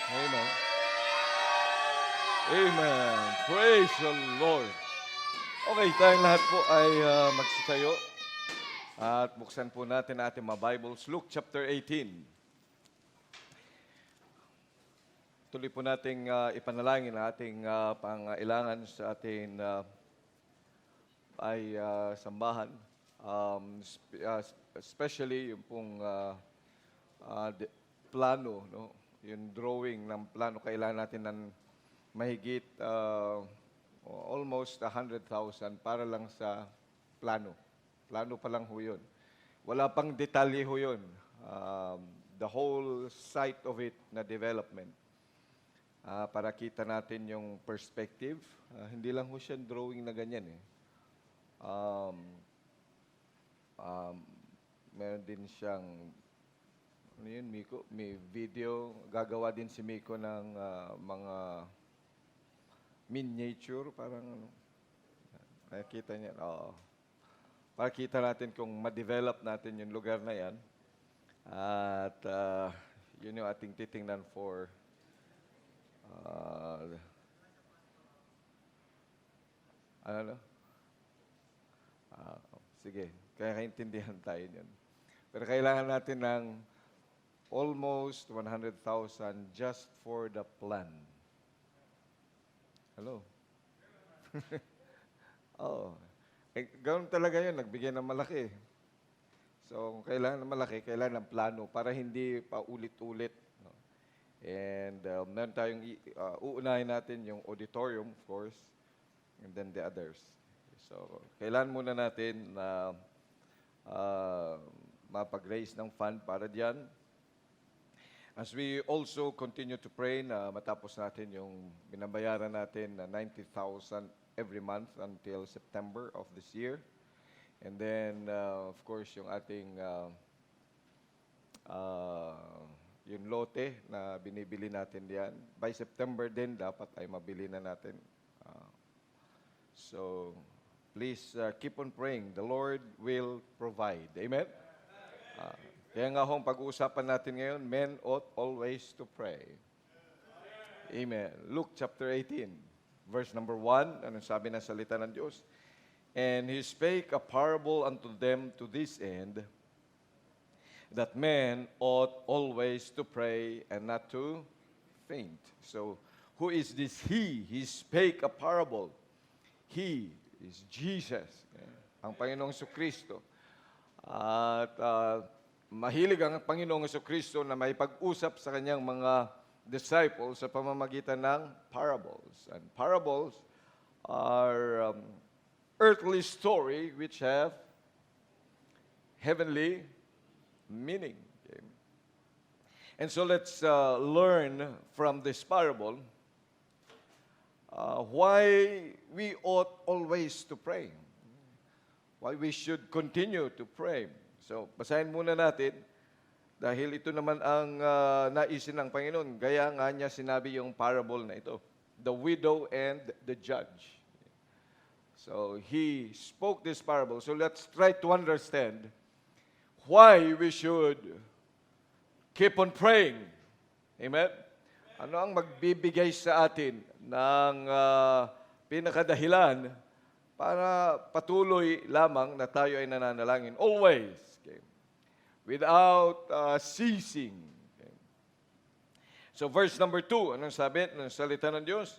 Amen. Amen. Praise the Lord. Okay, tayong lahat po ay magsitayo at buksan po natin ating mga Bibles. Luke chapter 18. Tuloy po nating ipanalangin ang ating pangailangan sa ating sambahan. Especially yung pong plano, no? Yung drawing ng plano, kailangan natin ng mahigit almost 100,000 para lang sa plano. Plano pa lang ho yun. Wala pang detalye ho yun. The whole site of it na development. Para kita natin yung perspective. Hindi lang ho siya drawing na ganyan eh. Meron din siyang, ano yun, Miko? May video. Gagawa din si Miko ng mga miniature, parang ano. Nakikita niya, oo. Para kita natin kung ma-develop natin yung lugar na yan. At yun yung ating titingnan for ano? Sige, kaya kaintindihan tayo yun. Pero kailangan natin ng almost 100,000 just for the plan. Hello? Oo. Ganoon talaga yun, nagbigay ng malaki. So, kung kailangan ng malaki, kailangan ng plano para hindi pa ulit-ulit. No? And meron tayong, uunahin natin yung auditorium, of course, and then the others. So, kailangan muna natin na mapag-raise ng fund para diyan. As we also continue to pray na matapos natin yung binabayaran natin na 90,000 every month until September of this year. And then, of course, yung ating yung lote na binibili natin diyan. By September din, dapat ay mabili na natin. So, please keep on praying. The Lord will provide. Amen? Kaya nga hong pag-uusapan natin ngayon, men ought always to pray. Amen. Luke chapter 18, verse number 1, anong sabi ng salita ng Diyos? And he spake a parable unto them to this end, that men ought always to pray and not to faint. So, who is this he? He spake a parable. He is Jesus, ang Panginoong Jesucristo. At mahilig ang Panginoong Jesucristo na may pag-usap sa kanyang mga disciples sa pamamagitan ng parables. And parables are earthly story which have heavenly meaning. Okay? And so let's learn from this parable why we ought always to pray. Why we should continue to pray. So, basahin muna natin dahil ito naman ang naisin ng Panginoon. Gaya nga niya sinabi yung parable na ito. The widow and the judge. So, he spoke this parable. So, let's try to understand why we should keep on praying. Amen? Ano ang magbibigay sa atin ng pinakadahilan para patuloy lamang na tayo ay nananalangin. Always. Okay? Without ceasing. Okay? So verse number 2, anong sabi ng salita ng Diyos?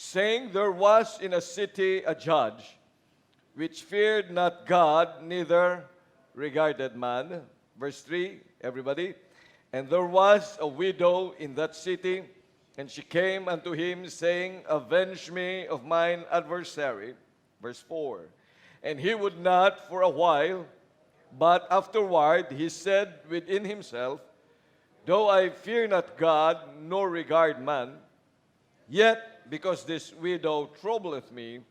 Saying, there was in a city a judge, which feared not God, neither regarded man. Verse 3, everybody. And there was a widow in that city, and she came unto him, saying, avenge me of mine adversary. Verse 4, and he would not for a while, but afterward he said within himself, though I fear not God, nor regard man, yet because this widow troubleth me,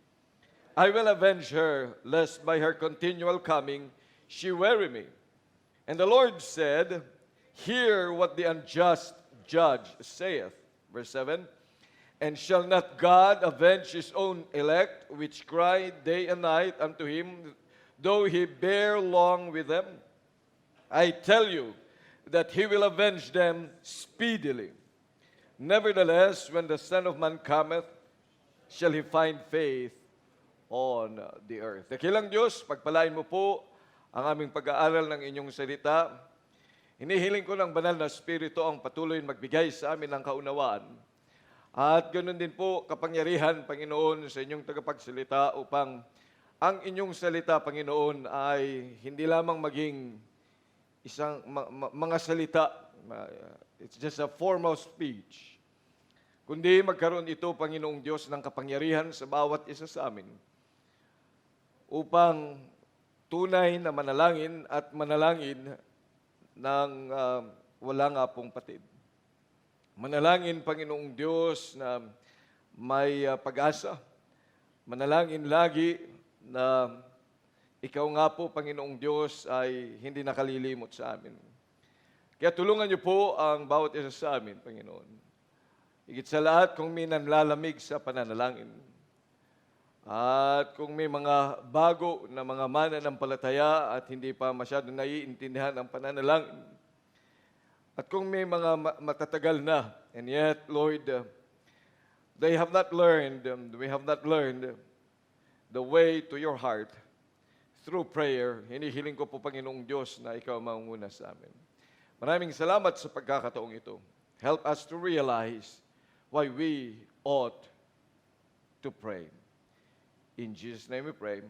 I will avenge her, lest by her continual coming she weary me. And the Lord said, hear what the unjust judge saith. Verse 7, and shall not God avenge his own elect, which cry day and night unto him, though he bear long with them? I tell you that he will avenge them speedily. Nevertheless, when the Son of Man cometh, shall he find faith on the earth. Dakilang Diyos, pagpalain mo po ang aming pag-aaral ng inyong salita. Hinihiling ko ng banal na Espiritu ang patuloy magbigay sa amin ng kaunawaan. At ganoon din po kapangyarihan, Panginoon, sa inyong tagapagsalita upang ang inyong salita, Panginoon, ay hindi lamang maging isang mga salita. It's just a form of speech. Kundi magkaroon ito, Panginoong Diyos, ng kapangyarihan sa bawat isa sa amin upang tunay na manalangin at manalangin ng wala nga pong patid. Manalangin, Panginoong Diyos, na may pag-asa. Manalangin lagi na ikaw nga po, Panginoong Diyos, ay hindi nakalilimot sa amin. Kaya tulungan niyo po ang bawat isa sa amin, Panginoon. Higit sa lahat, kung may nanlalamig sa pananalangin. At kung may mga bago na mga mananampalataya at hindi pa masyado naiintindihan ang pananalangin. At kung may mga matatagal na, and yet, Lord, we have not learned the way to your heart through prayer. Hinihiling ko po, Panginoong Diyos, na ikaw manguna sa amin. Maraming salamat sa pagkakataong ito. Help us to realize why we ought to pray. In Jesus' name we pray.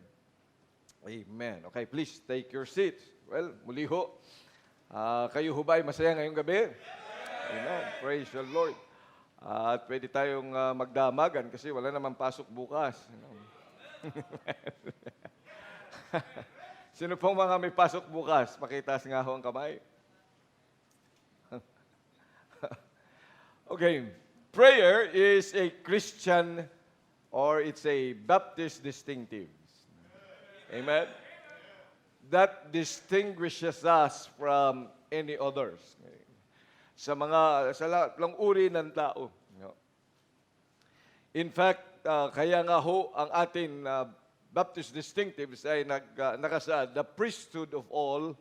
Amen. Okay, please take your seats. Well, muli ho, kayo ho ba ay masaya ngayong gabi? Amen. Praise the Lord. At pwede tayong magdamagan kasi wala naman pasok bukas. Sino pong mga may pasok bukas? Pakitaas nga ho ang kamay. Okay. Prayer is a Christian or it's a Baptist distinctive. Amen? That distinguishes us from any others. Sa lahat ng uri ng tao. In fact, kaya nga ho ang ating Baptist distinctives ay nakasaad, the priesthood of all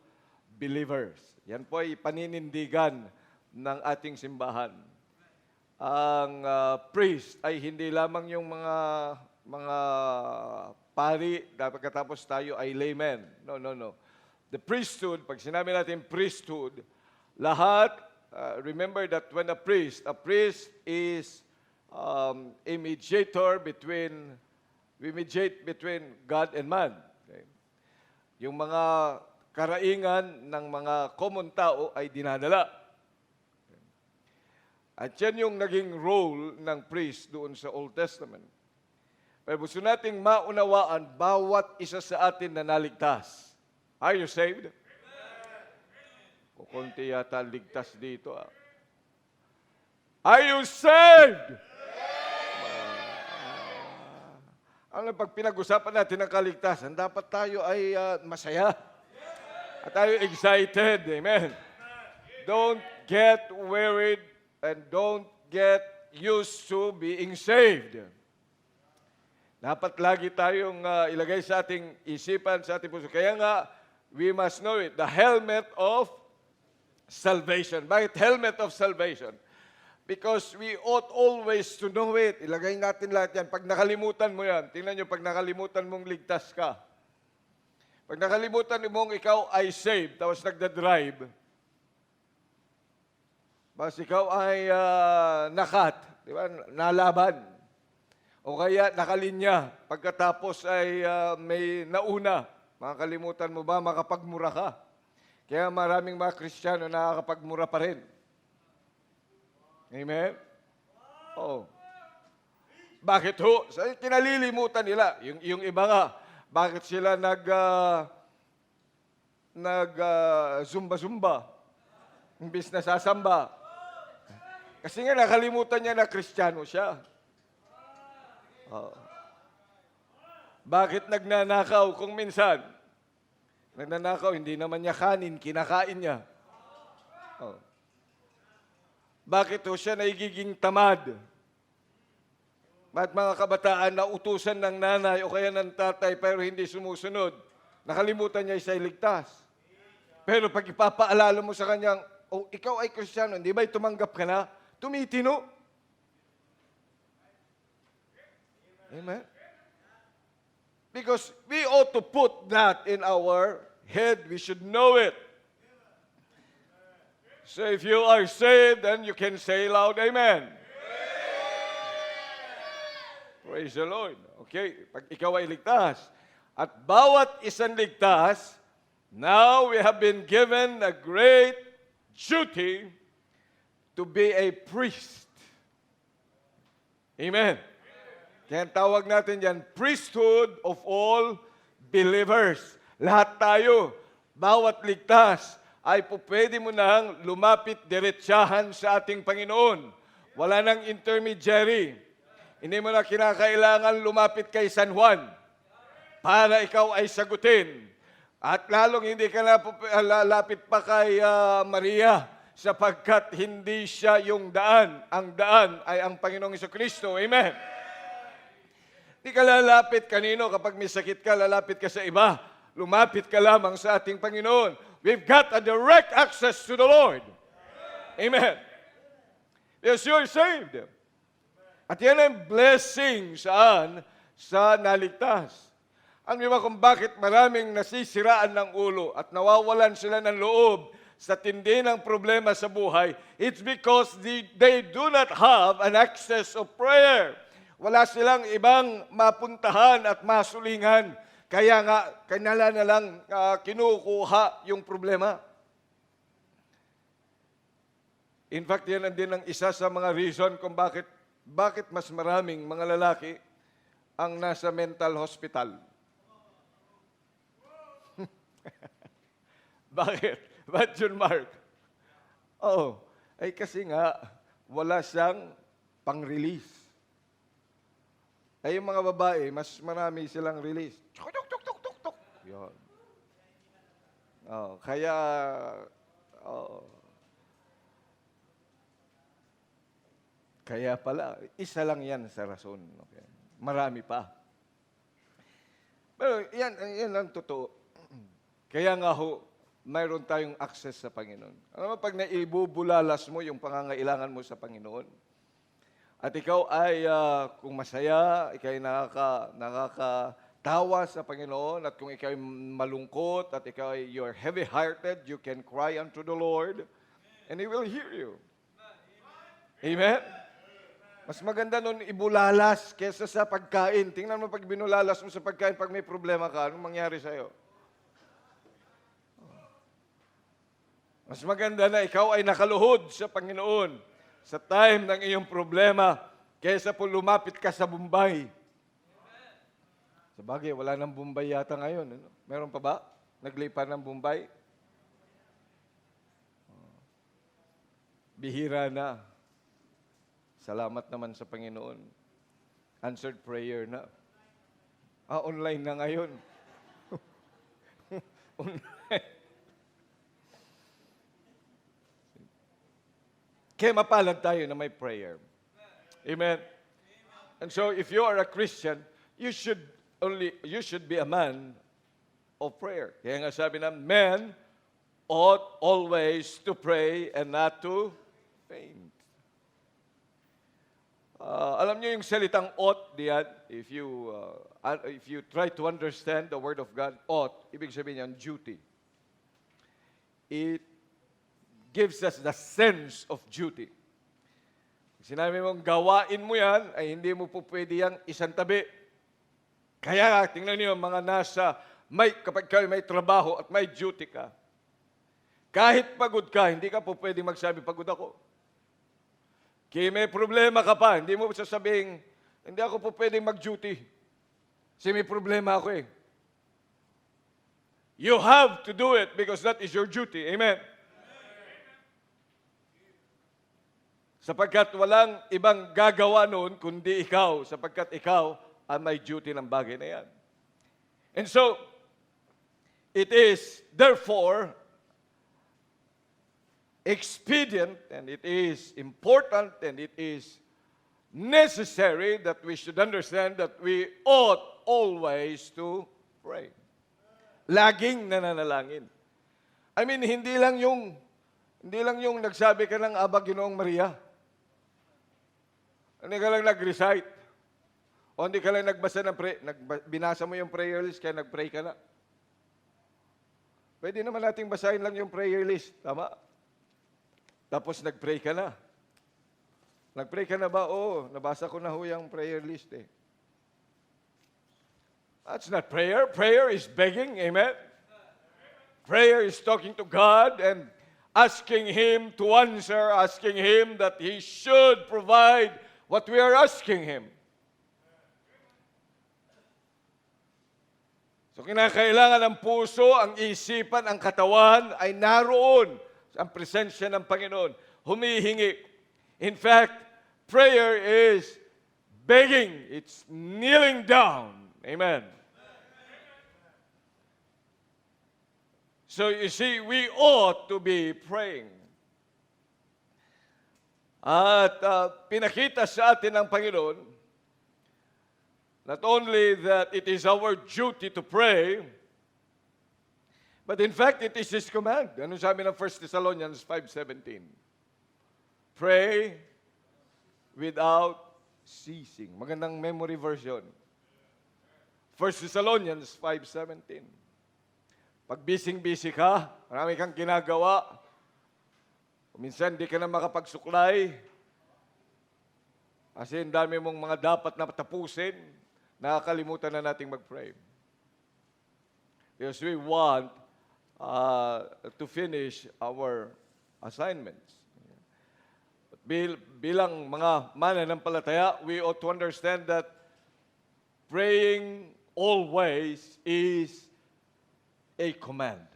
believers. Yan po ay paninindigan ng ating simbahan. Ang priest ay hindi lamang yung mga pari, pagkatapos tayo ay laymen. No. The priesthood, pag sinabi natin priesthood, lahat, remember that when a priest is a mediator we mediate between God and man. Okay? Yung mga karaingan ng mga common tao ay dinadala. At yan yung naging role ng priest doon sa Old Testament. Pero gusto nating maunawaan bawat isa sa atin na naligtas. Are you saved? Kukunti yata ligtas dito. Are you saved? Ano pag pinag-usapan natin ang kaligtasan, dapat tayo ay masaya. At tayo excited. Amen. Don't get worried and don't get used to being saved. Dapat lagi tayong ilagay sa ating isipan, sa ating puso. Kaya nga, we must know it. The helmet of salvation. Bakit helmet of salvation? Because we ought always to know it. Ilagay natin lahat yan. Pag nakalimutan mo yan, tingnan nyo, pag nakalimutan mong ligtas ka, pag nakalimutan mong ikaw ay saved, tapos nagda-drive, mas ikaw ay nakat, di ba? Nalaban. O kaya nakalinya, pagkatapos ay may nauna. Makakalimutan mo ba, makapagmura ka? Kaya maraming mga Kristiyano nakakapagmura pa rin. Amen? Oo. Bakit ho? Kinalilimutan nila. Yung iba nga, bakit sila zumba-zumba? Imbis na sasamba. Kasi nga nakalimutan niya na Kristiyano siya. Bakit nagnanakaw kung minsan? Nagnanakaw, hindi naman niya kanin, kinakain niya. Bakit ho siya nagiging tamad? Bakit mga kabataan na utusan ng nanay o kaya ng tatay pero hindi sumusunod? Nakalimutan niya siya iligtas. Pero pag ipapaalala mo sa kanyang, ikaw ay Kristiyano, hindi ba tumanggap ka na? Tumitino. Amen? Because we ought to put that in our head. We should know it. So if you are saved, then you can say loud, Amen. Praise the Lord. Okay, pag ikaw ay ligtas, at bawat isang ligtas, now we have been given a great duty to be a priest. Amen. Kaya tawag natin yan, priesthood of all believers. Lahat tayo, bawat ligtas, ay pwede mo nang lumapit diretsahan sa ating Panginoon. Wala nang intermediary. Hindi mo na kinakailangan lumapit kay San Juan para ikaw ay sagutin. At lalong hindi ka lalapit pa kay Maria sapagkat hindi siya yung daan. Ang daan ay ang Panginoong Jesucristo. Amen. Hindi ka lalapit kanino kapag may sakit ka, lalapit ka sa iba. Lumapit ka lamang sa ating Panginoon. We've got a direct access to the Lord. Amen. Yes, you're saved. At yan ang blessing saan? Sa naligtas. Ang iba kung bakit maraming nasisiraan ng ulo at nawawalan sila ng loob sa tindi ng problema sa buhay, it's because they do not have an access of prayer. Wala silang ibang mapuntahan at masulingan. Kaya nga, kanila na lang kinukuha yung problema. In fact, yan din ang isa sa mga reason kung bakit mas maraming mga lalaki ang nasa mental hospital. Bakit? Ba't yun, Mark? Oh, ay kasi nga, wala siyang pang-release. Ay yung mga babae, mas marami silang release. Tuk-tuk-tuk-tuk-tuk. Yun. Oh, kaya, kaya pala, isa lang yan sa rason. Okay? Marami pa. Pero yan ang totoo. Kaya nga ho, mayroon tayong access sa Panginoon. Alam mo, pag naibubulalas mo yung pangangailangan mo sa Panginoon, at ikaw ay, kung masaya, ikaw ay nakakatawa sa Panginoon, at kung ikaw ay malungkot, at ikaw ay you're heavy-hearted, you can cry unto the Lord, and He will hear you. Amen? Mas maganda nun ibulalas kesa sa pagkain. Tingnan mo pag binulalas mo sa pagkain, pag may problema ka, anong mangyari sa'yo? Mas maganda na ikaw ay nakaluhod sa Panginoon sa time ng iyong problema kaysa po lumapit ka sa Bombay. Sa bagay, wala nang Bombay yata ngayon. Ano? Meron pa ba? Naglipa ng Bombay? Bihira na. Salamat naman sa Panginoon. Answered prayer na. Online na ngayon. Online. Kaya mapalad tayo na may prayer. Amen. And so if you are a Christian, you should be a man of prayer. Kaya nga sabi na, men ought always to pray and not to faint. Alam niyo yung salitang ought diyan, if you try to understand the word of God, ought, ibig sabihin niyan, duty. It gives us the sense of duty. Sinabi mong gawain mo yan, ay hindi mo po pwede yang isang tabi. Kaya tingnan niyo mga kapag kayo may trabaho at may duty ka, kahit pagod ka, hindi ka po pwede magsabi, pagod ako. Kaya may problema ka pa, hindi mo sasabihin, hindi ako po pwede mag-duty. Kasi may problema ako eh. You have to do it because that is your duty. Amen? Sapagkat walang ibang gagawa noon kundi ikaw, sapagkat ikaw ang may duty ng bagay na yan. And so, it is therefore expedient and it is important and it is necessary that we should understand that we ought always to pray. Laging nananalangin. I mean, hindi lang yung nagsabi ka ng Aba Ginoong Maria. Hindi ka lang nag-recite. O hindi ka lang nagbasa ng binasa mo yung prayer list, kaya nag-pray ka na. Pwede naman nating basahin lang yung prayer list. Tama? Tapos nag-pray ka na. Nag-pray ka na ba? Oo, nabasa ko na ho yung prayer list eh. That's not prayer. Prayer is begging. Amen? Prayer is talking to God and asking Him to answer, asking Him that He should provide what we are asking Him. So kinakailangan ng puso, ang isipan, ang katawan ay naroon ang presensya ng Panginoon. Humihingi. In fact, prayer is begging. It's kneeling down. Amen. So you see, we ought to be praying. At pinakita sa atin ng Panginoon, not only that it is our duty to pray, but in fact, it is His command. Ano sabi ng 1 Thessalonians 5:17? Pray without ceasing. Magandang memory version. 1 Thessalonians 5:17. Pag busy-busy ka, marami kang ginagawa, minsan di ka na makapagsuklay, kasi ang dami mong mga dapat na tapusin, nakakalimutan na nating mag-pray. Because we want to finish our assignments. Bilang mga mananampalataya, we ought to understand that praying always is a command.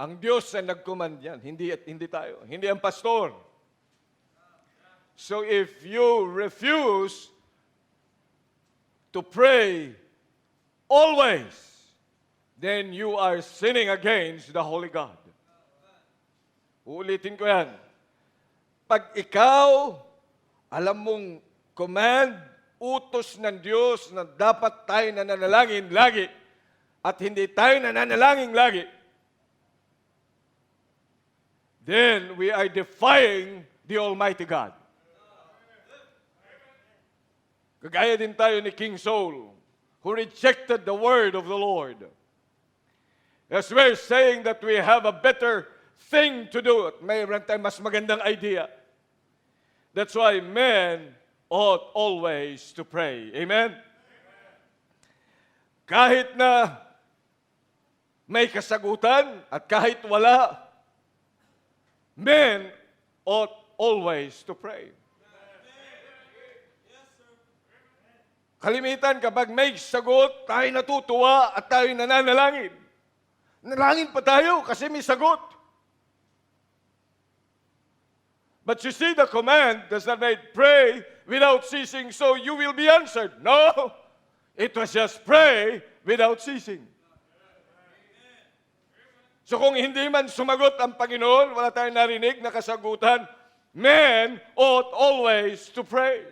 Ang Diyos ang nag-command yan, hindi tayo, hindi ang pastor. So if you refuse to pray always, then you are sinning against the Holy God. Uulitin ko yan. Pag ikaw, alam mong command, utos ng Diyos na dapat tayo nananalangin lagi at hindi tayo nananalangin lagi, then we are defying the Almighty God. Kagaya din tayo ni King Saul, who rejected the word of the Lord. As we're saying that we have a better thing to do, at mayroon tayong mas magandang idea. That's why men ought always to pray. Amen? Kahit na may kasagutan at kahit wala, men ought always to pray. Kalimitan kapag may sagot, tayo natutuwa at tayo nananalangin. Nalangin pa tayo kasi may sagot. But you see, the command does not make pray without ceasing, so you will be answered. No, it was just pray without ceasing. So kung hindi man sumagot ang Panginoon, wala tayong narinig na kasagutan, men ought always to pray.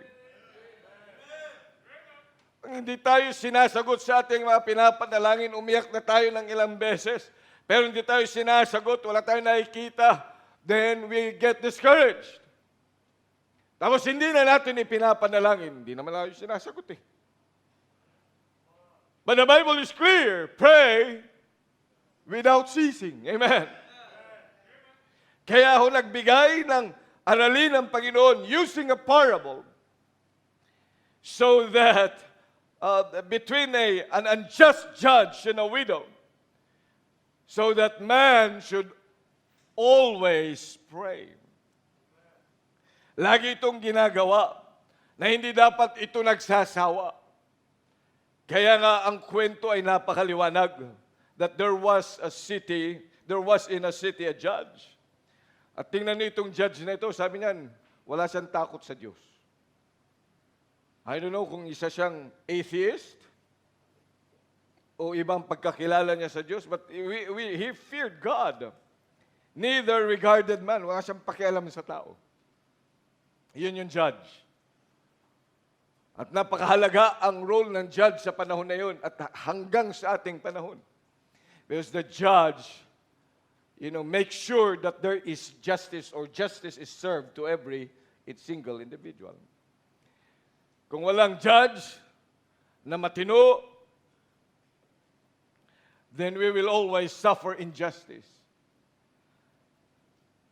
Kung hindi tayo sinasagot sa ating mga pinapanalangin, umiyak na tayo ng ilang beses, pero hindi tayo sinasagot, wala tayong nakikita, then we get discouraged. Tapos hindi na natin ipinapanalangin, hindi naman tayo sinasagot eh. But the Bible is clear, pray without ceasing. Amen. Kaya ako nagbigay ng aralin ng Panginoon using a parable so that between an unjust judge and a widow, so that man should always pray. Lagi itong ginagawa na hindi dapat ito nagsasawa. Kaya nga ang kwento ay napakaliwanag that there was in a city a judge. At tingnan niyo itong judge na ito, sabi niyan, wala siyang takot sa Diyos. I don't know kung isa siyang atheist o ibang pagkakilala niya sa Diyos, but he feared God. Neither regarded man. Wala siyang pakialam sa tao. Yun yung judge. At napakahalaga ang role ng judge sa panahon na yun at hanggang sa ating panahon. Because the judge, make sure that there is justice or justice is served to every single individual. kung walang judge na matino, then we will always suffer injustice.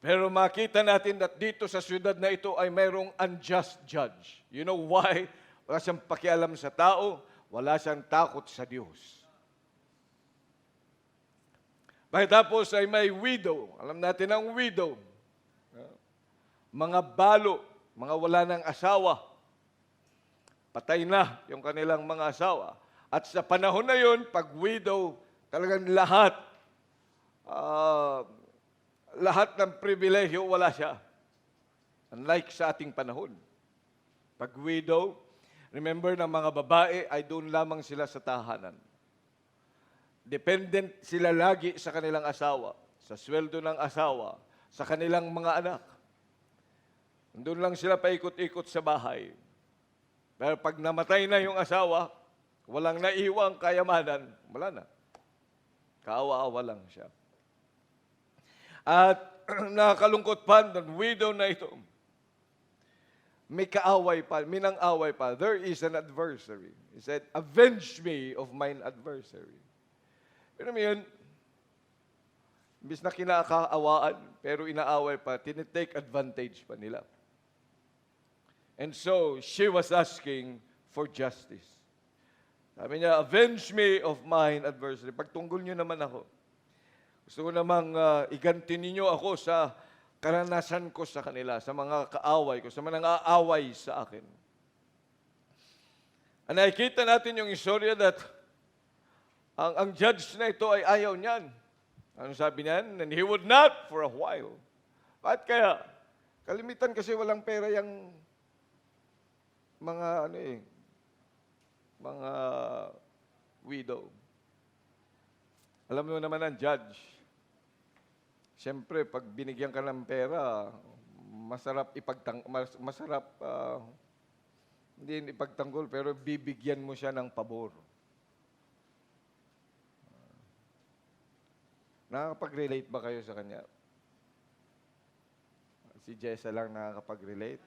Pero makita natin that dito sa syudad na ito ay mayroong unjust judge. You know why? Wala siyang pakialam sa tao, wala siyang takot sa Diyos. Pagkatapos ay may widow. Alam natin ang widow. Mga balo, mga wala ng asawa. Patay na yung kanilang mga asawa. At sa panahon na yun, pag widow, talagang lahat ng pribilehyo, wala siya. Unlike sa ating panahon. Pag widow, remember na mga babae ay doon lamang sila sa tahanan. Dependent sila lagi sa kanilang asawa, sa sweldo ng asawa, sa kanilang mga anak. Doon lang sila paikot-ikot sa bahay. Pero pag namatay na yung asawa, walang naiwang kayamanan, wala na. Kaawa-awa lang siya. At nakakalungkot pa ng widow na ito. May kaaway pa, minang-away pa. There is an adversary. He said, avenge me of mine adversary. Pero yun, imbis na kinakaawaan, pero inaaway pa, tinitake advantage pa nila. And so, she was asking for justice. Sabi niya, avenge me of mine adversary. Pagtunggol niyo naman ako. Gusto ko namang iganti ninyo ako sa karanasan ko sa kanila, sa mga kaaway ko, sa mga nang-aaway sa akin. And nakikita natin yung istorya that ang judge na ito ay ayaw niyan. Ano sabi niyan? And he would not for a while. Bakit kaya? Kalimitan kasi walang pera yung mga mga widow. Alam mo naman ang judge. Siyempre, pag binigyan ka ng pera, masarap hindi ipagtanggol, pero bibigyan mo siya ng pabor. Nakakapag-relate ba kayo sa kanya? Si Jessa lang nakakapag-relate.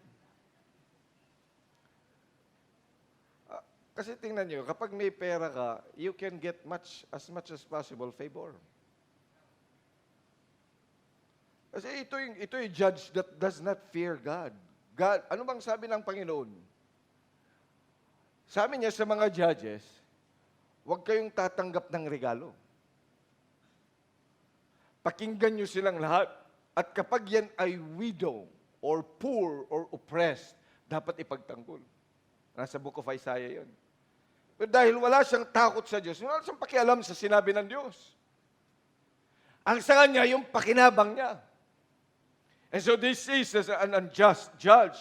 Kasi tingnan nyo, kapag may pera ka, you can get as much as possible favor. Kasi ito yung judge that does not fear God. God, ano bang sabi ng Panginoon? Sabi niya sa mga judges, huwag kayong tatanggap ng regalo. Pakinggan niyo silang lahat. At kapag yan ay widow, or poor, or oppressed, dapat ipagtanggol. Nasa Book of Isaiah yun. Pero dahil wala siyang takot sa Diyos, wala siyang pakialam sa sinabi ng Diyos. Ang sa kanya, yung pakinabang niya. And so this is an unjust judge.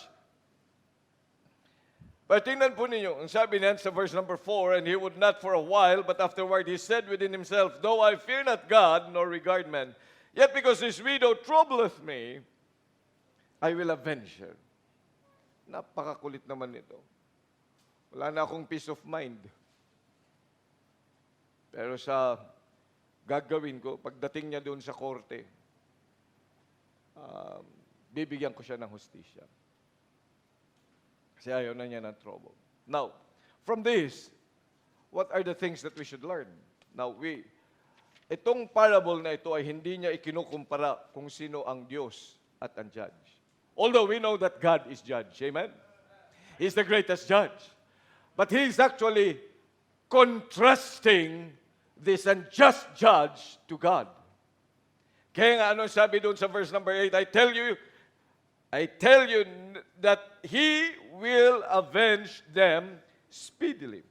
But tingnan po ninyo, ang sabi niyan sa verse number 4, and he would not for a while, but afterward he said within himself, though I fear not God, nor regard men, yet because this widow troubleth me, I will avenge her. Napakakulit naman nito. Wala na akong peace of mind. Pero sa gagawin ko, pagdating niya doon sa korte, bibigyan ko siya ng hustisya. Kasi ayaw na niya ng trouble. Now, from this, what are the things that we should learn? Now, itong parable na ito ay hindi niya ikinukumpara kung sino ang Diyos at ang judge. Although we know that God is judge. Amen? He's the greatest judge. But He's actually contrasting this unjust judge to God. Kaya nga, ano sabi doon sa verse number 8, I tell you that He will avenge them speedily.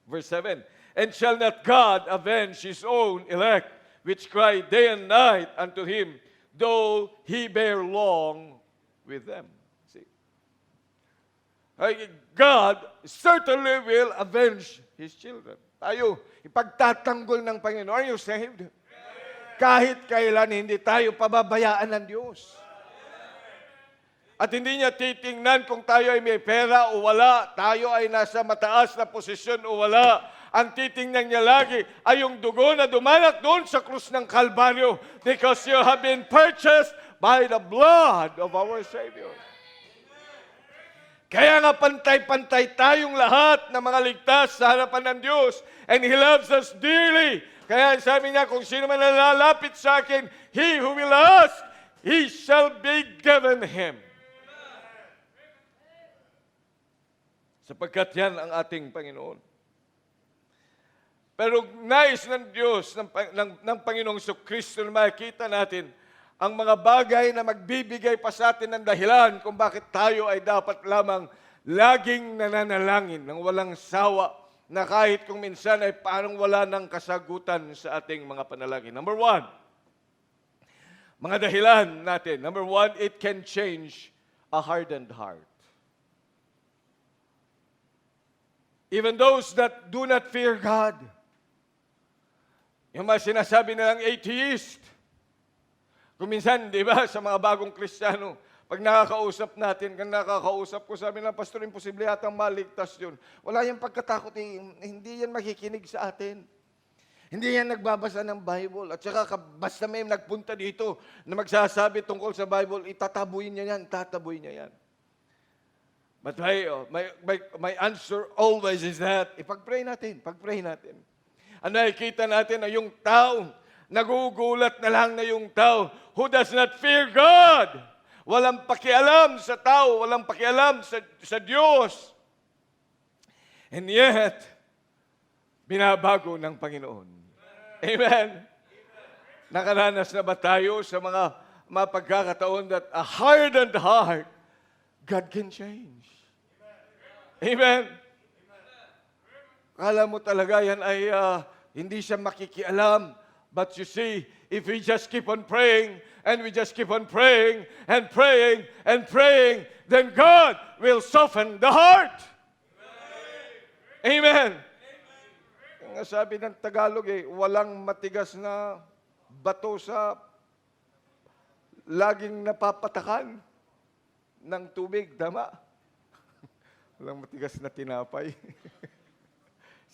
Verse 7, and shall not God avenge His own elect, which cry day and night unto Him, though He bear long with them. See? God certainly will avenge His children. Tayo, ipagtatanggol ng Panginoon. Are you saved? Kahit kailan hindi tayo pababayaan ng Diyos. At hindi niya titingnan kung tayo ay may pera o wala, tayo ay nasa mataas na posisyon o wala. Ang titingnan niya lagi ay yung dugo na dumanak doon sa krus ng Kalbaryo, because you have been purchased by the blood of our Savior. Kaya nga pantay-pantay tayong lahat na mga ligtas sa harapan ng Diyos. And He loves us dearly. Kaya sabi niya, kung sino man nalalapit sa akin, he who will ask, he shall be given him. Sapagkat yan ang ating Panginoon. Pero nais ng Diyos, ng Panginoong Kristo na makikita natin ang mga bagay na magbibigay pa sa atin ng dahilan kung bakit tayo ay dapat lamang laging nananalangin ng walang sawa na kahit kung minsan ay parang wala ng kasagutan sa ating mga panalangin. Number one, mga dahilan natin. Number one, it can change a hardened heart. Even those that do not fear God. Yung mga sinasabi nilang atheist. Kung minsan, di ba, sa mga bagong Kristiyano, pag nakakausap natin, kung nakakausap ko, sabi ng pastor, imposible yatang maligtas yun. Wala yung pagkatakot, hindi yan makikinig sa atin. Hindi yan nagbabasa ng Bible. At saka, basta may nagpunta dito na magsasabi tungkol sa Bible, itatabuin niya yan, tatabuin niya yan. But my answer always is that, ipag-pray natin, pag-pray natin. Ang nakikita natin na yung tao, nagugulat na lang na yung tao who does not fear God. Walang pakialam sa tao, walang pakialam sa Diyos. And yet, binabago ng Panginoon. Amen? Nakaranas na ba tayo sa mga pagkakataon that a hardened heart, God can change? Amen? Kala mo talaga yan ay hindi siya makikialam. But you see, if we just keep on praying, and we just keep on praying, and praying, and praying, then God will soften the heart. Amen. Ang sabi ng Tagalog walang matigas na bato sa laging napapatakan ng tubig, tama? Walang matigas na tinapay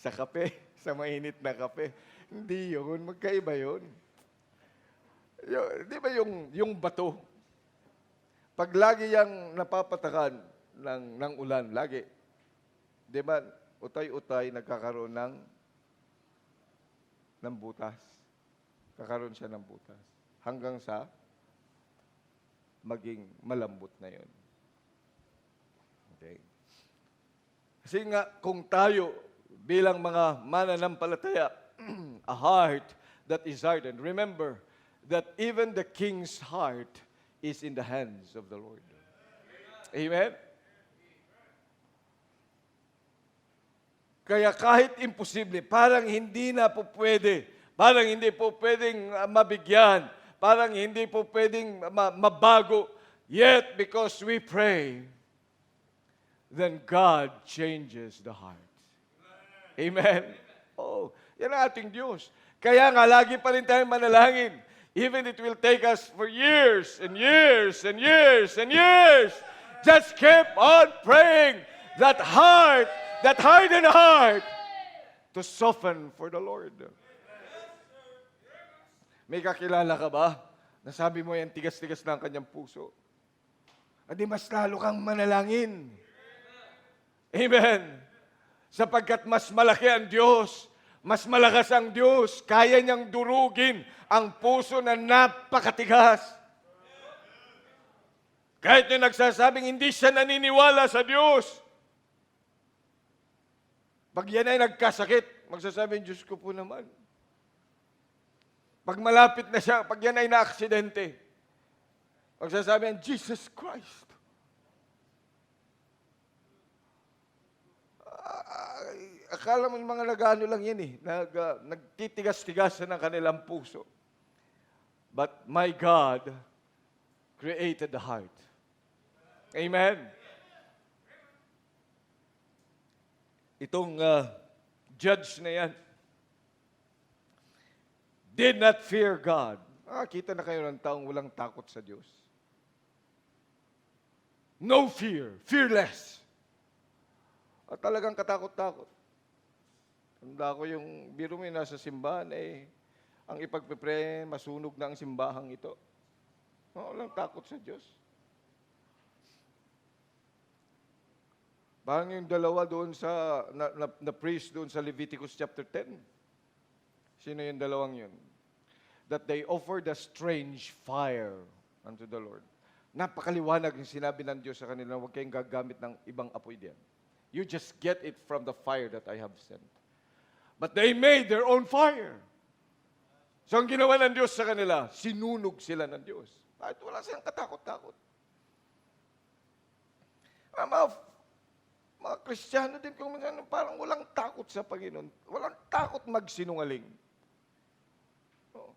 sa kape, sa mainit na kape. Hindi yun, magkaiba yun. Di ba yung bato? Pag lagi yang napapatakan ng ulan, lagi, di ba, utay-utay nagkakaroon ng butas. Kakaroon siya ng butas. Hanggang sa maging malambot na yun. Okay. Kasi nga, kung tayo bilang mga mananampalataya, a heart that is hardened. Remember that even the king's heart is in the hands of the Lord. Amen? Kaya kahit imposible, parang hindi na po pwede, parang hindi po pwedeng mabigyan, parang hindi po pwedeng mabago, yet because we pray, then God changes the heart. Amen? Oh, yan ang ating Diyos. Kaya nga, lagi pa rin tayong manalangin. Even it will take us for years and years and years and years. Just keep on praying that hardened heart, to soften for the Lord. May kakilala ka ba? Nasabi mo yan, tigas-tigas na ang kanyang puso. Adi mas lalo kang manalangin. Amen. Sapagkat mas malaki ang Diyos, mas malakas ang Diyos, kaya niyang durugin ang puso na napakatigas. Kahit yung nagsasabing hindi siya naniniwala sa Diyos. Pag yan ay nagkasakit, magsasabing, Diyos ko po naman. Pag malapit na siya, pag yan ay na-aksidente, magsasabing, Jesus Christ. Akala mo yung mga nag-ano lang yan nagtitigas-tigas ng kanilang puso. But my God created the heart. Amen? Itong judge na yan, did not fear God. Kita na kayo ng taong walang takot sa Diyos. No fear, fearless. At talagang katakot-takot. Tanda ko yung biro mo nasa simbahan, ang ipagpipre, masunog na ang simbahang ito. Walang takot sa Diyos. Parang yung dalawa doon sa, na priest doon sa Leviticus chapter 10. Sino yung dalawang yun? That they offered a strange fire unto the Lord. Napakaliwanag yung sinabi ng Diyos sa kanila, huwag kayong gagamit ng ibang apoy diyan. You just get it from the fire that I have sent. But they made their own fire. So ang ginawa ng Diyos sa kanila, sinunog sila ng Diyos. Kahit wala silang katakot-takot. Mga Kristiyano din, kung parang walang takot sa Panginoon. Walang takot magsinungaling. Oh.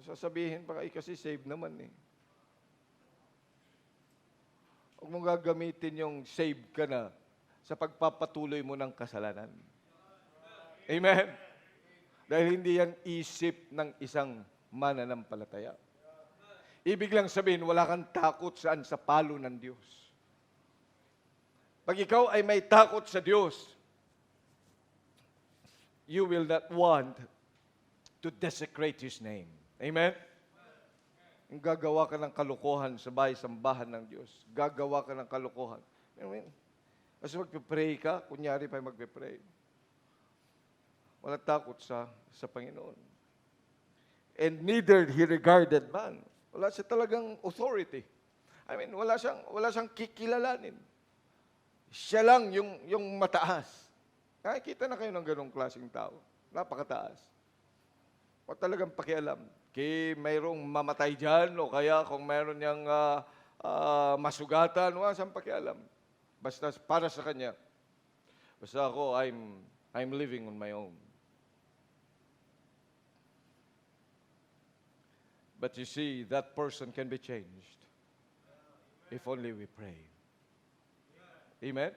Sasabihin pa kasi save naman eh. Huwag mong gagamitin yung save ka na sa pagpapatuloy mo ng kasalanan. Amen? Dahil hindi yan isip ng isang mananampalataya. Ibig lang sabihin, wala kang takot saan sa palo ng Diyos. Pag ikaw ay may takot sa Diyos, you will not want to desecrate His name. Amen? Yung gagawa ka ng kalokohan sa bahay-sambahan ng Diyos. Gagawa ka ng kalokohan. Amen? Kasi magpipray ka, kunyari pa magpipray. Wala takot sa Panginoon. And neither He regarded man. Wala siya talagang authority. I mean, wala siyang kikilalanin. Siya lang yung mataas. Nakikita na kayo ng ganong klaseng tao. Napakataas. O talagang pakialam. Mayroong mamatay dyan o kaya kung mayroon niyang masugatan, wala siyang pakialam. Basta para sa kanya. Basta ako, I'm living on my own. But you see, that person can be changed if only we pray. Amen?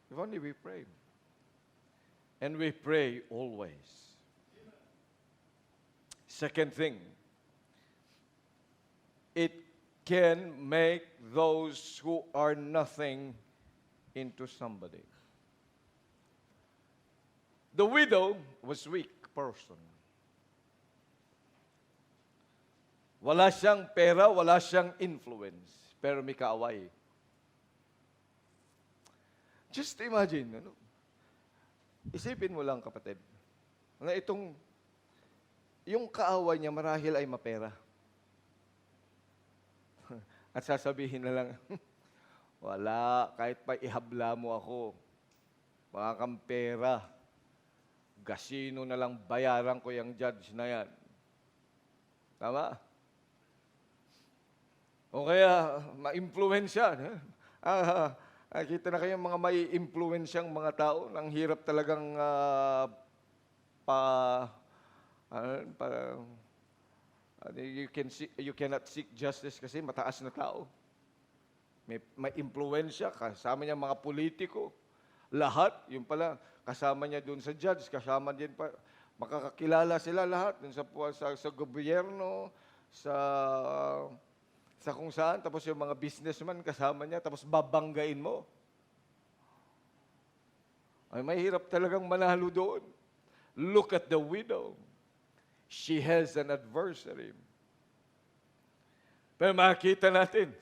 If only we pray. And we pray always. Second thing, it can make those who are nothing into somebody. The widow was weak person. Wala siyang pera, wala siyang influence, pero may kaaway. Just imagine, isipin mo lang kapatid, na yung kaaway niya marahil ay mapera. At sasabihin na lang, wala, kahit pa ihabla mo ako, baka kang pera, gasino na lang bayaran ko yung judge na yan. Tama? O kaya, ma-influensya. Kita na kayo mga may influensyang mga tao, nang hirap talagang you cannot seek justice kasi mataas na tao. May influensya, kasama niya mga politiko. Lahat, yung pala, kasama niya doon sa judge, kasama din pa, makakakilala sila lahat dun sa gobyerno, sa kung saan, tapos yung mga businessman kasama niya, tapos babanggain mo. Ay, mahirap talagang manalo doon. Look at the widow. She has an adversary. Pero makita natin,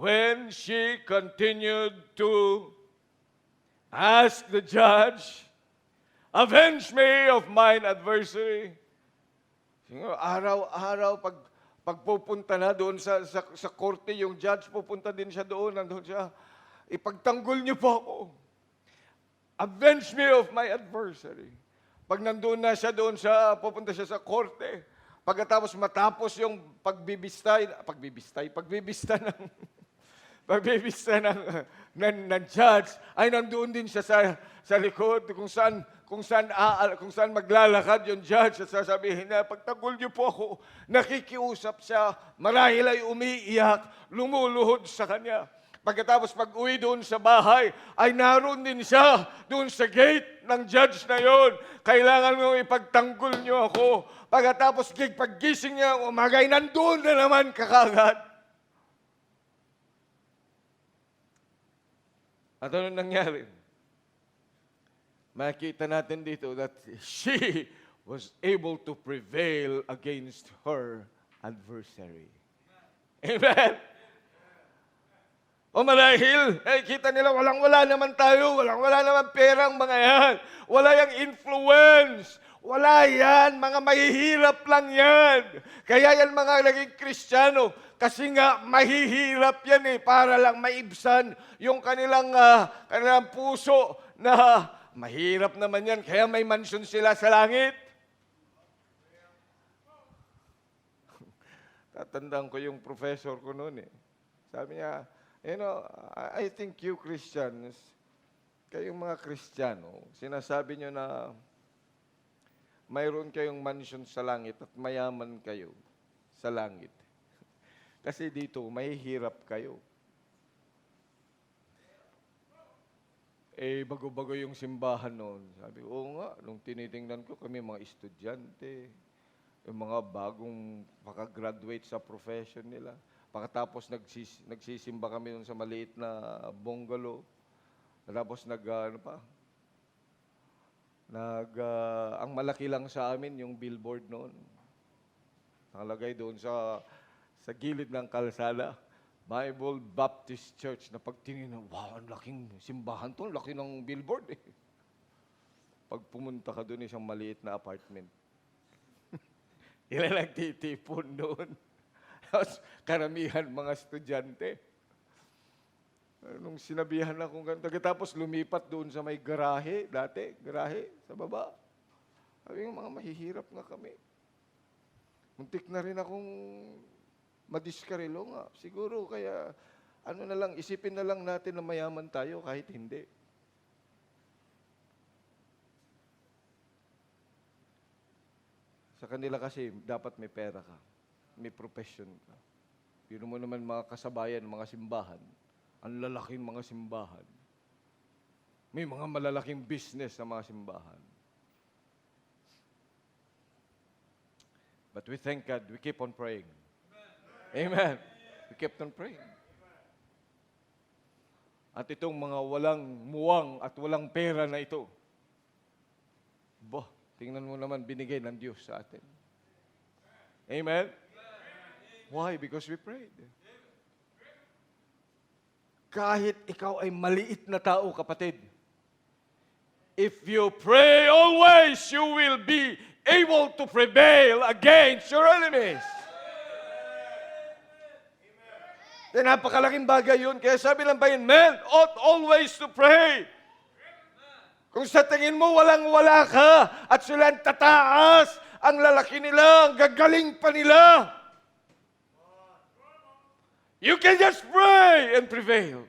when she continued to ask the judge, avenge me of mine adversary. Araw-araw, pagpupunta na doon sa korte, yung judge, pupunta din siya doon, nandun siya, ipagtanggol niyo po ako. Avenge me of my adversary. Pag nandun na siya doon, pupunta siya sa korte, matapos yung pagbibista ng judge, ay nandoon din siya sa likod kung saan maglalakad yung judge at sasabihin niya, pagtanggol niyo po ako, nakikiusap siya, marahil ay umiiyak, lumuluhod sa kanya. Pagkatapos pag-uwi doon sa bahay, ay naroon din siya doon sa gate ng judge na yon. Kailangan mo ipagtanggol niyo ako. Pagkatapos paggising niya, umagay, nandoon na naman kakagad. At ano nangyari? Makita natin dito that she was able to prevail against her adversary. Amen? O marahil, kita nila, walang-wala naman tayo, walang-wala naman perang mga yan. Wala yung influence. Wala yan, mga mahihirap lang yan. Kaya yan mga naging Kristiyano, kasi nga mahihirap yan para lang maibsan yung kanilang puso na mahirap naman yan, kaya may mansyon sila sa langit. Tatandaan ko yung professor ko noon Sabi niya, I think you Christians, kayong mga Kristiyano, sinasabi nyo na mayroon kayong mansion sa langit at mayaman kayo sa langit. Kasi dito, mahihirap kayo. Bago-bago yung simbahan noon. Sabi ko, oo nga, nung tinitingnan ko kami mga estudyante, yung mga bagong makagraduate sa profession nila. Pagkatapos nagsisimba kami dun sa maliit na bungalow. Tapos ang malaki lang sa amin yung billboard noon. Nakalagay doon sa gilid ng kalsada. Bible Baptist Church na pagtingin, wow, ang laking simbahan to, laki ng billboard Pag pumunta ka doon, isang maliit na apartment. Ilan nagtitipon doon. Karamihan mga estudyante. Nung sinabihan akong ganito, tapos lumipat doon sa may garahe, garahe sa baba. Sabi mga mahihirap nga kami. Muntik na rin akong madiskarilo nga. Siguro kaya, isipin na lang natin na mayaman tayo kahit hindi. Sa kanila kasi, dapat may pera ka. May profession ka. Yun mo naman mga kasabayan, mga simbahan. Ang lalaking mga simbahan. May mga malalaking business sa mga simbahan. But we thank God, we keep on praying. Amen. We kept on praying. At itong mga walang muwang at walang pera na ito, tingnan mo naman, binigay ng Diyos sa atin. Amen? Why? Because we prayed. Kahit ikaw ay maliit na tao, kapatid, if you pray always, you will be able to prevail against your enemies. Napakalaking bagay yun. Kaya sabi ng bayan, men ought always to pray. Kung sa tingin mo walang-wala ka at sila tataas, ang lalaki nila, ang gagaling pa nila, you can just pray and prevail.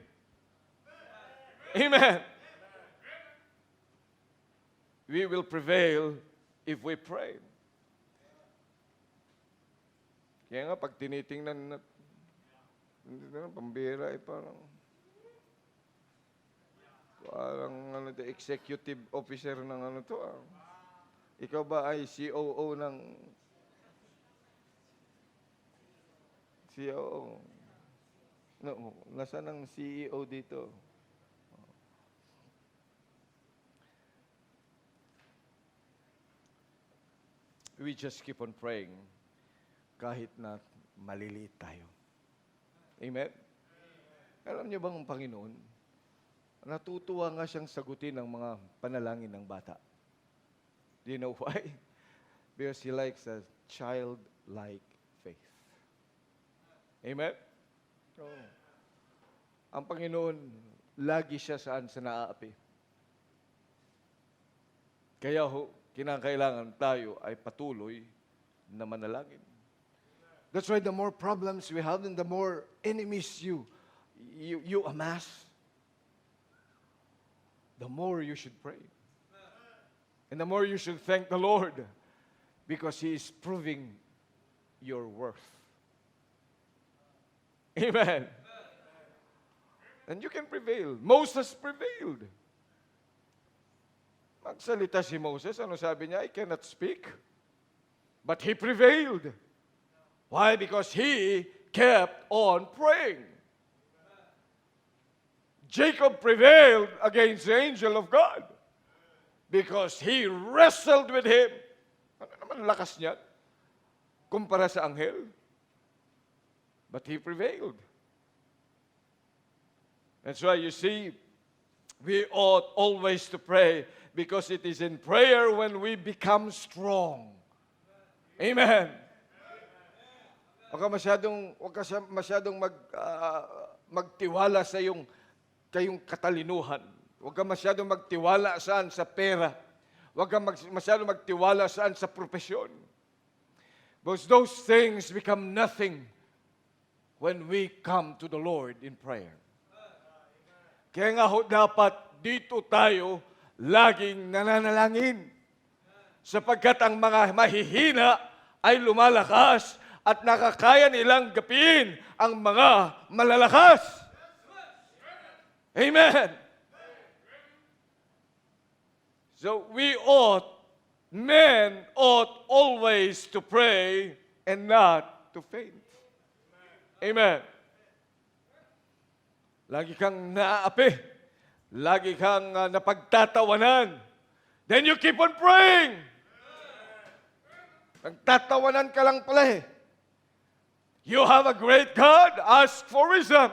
Amen. We will prevail if we pray. Kaya nga, pag tinitingnan na, pambira parang executive officer ng Ikaw ba ay COO ng COO? No, nasaan ang CEO dito? We just keep on praying kahit na maliliit tayo. Amen? Alam niyo bang ang Panginoon, natutuwa nga siyang sagutin ang mga panalangin ng bata. Do you know why? Because He likes a childlike faith. Amen? Ang Panginoon, lagi siya sa naaapi. Kaya kinakailangan tayo ay patuloy na manalangin. That's why the more problems we have and the more enemies you amass, the more you should pray. And the more you should thank the Lord because He is proving your worth. Amen. And you can prevail. Moses prevailed. Magsalita si Moses, ano sabi niya? I cannot speak. But he prevailed. Why? Because he kept on praying. Jacob prevailed against the angel of God because he wrestled with him naman lakas niya kumpara sa anghel. But he prevailed. That's why you see, we ought always to pray because it is in prayer when we become strong. Amen. Huwag ka masyadong magtiwala sa kayong katalinuhan. Huwag ka masyadong magtiwala saan sa pera. Huwag ka masyadong magtiwala saan sa propesyon. Because those things become nothing when we come to the Lord in prayer. Kaya nga dapat dito tayo laging nananalangin. Sapagkat ang mga mahihina ay lumalakas at nakakaya nilang gapiin ang mga malalakas. Amen. So men ought always to pray and not to faint. Amen. Lagi kang naaapi. Lagi kang napagtatawanan. Then you keep on praying. Nagtatawanan ka lang pala eh. You have a great God, ask for wisdom.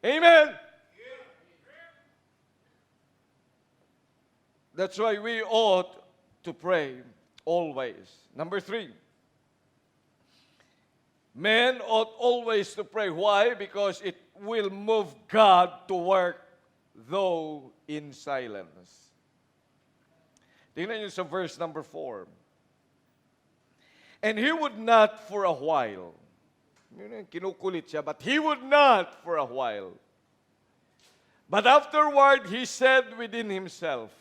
Amen. That's why we ought to pray always. Number 3. Men ought always to pray. Why? Because it will move God to work though in silence. Tingnan niyo sa verse number 4. And he would not for a while. Kinukulit siya, but he would not for a while. But afterward, he said within himself.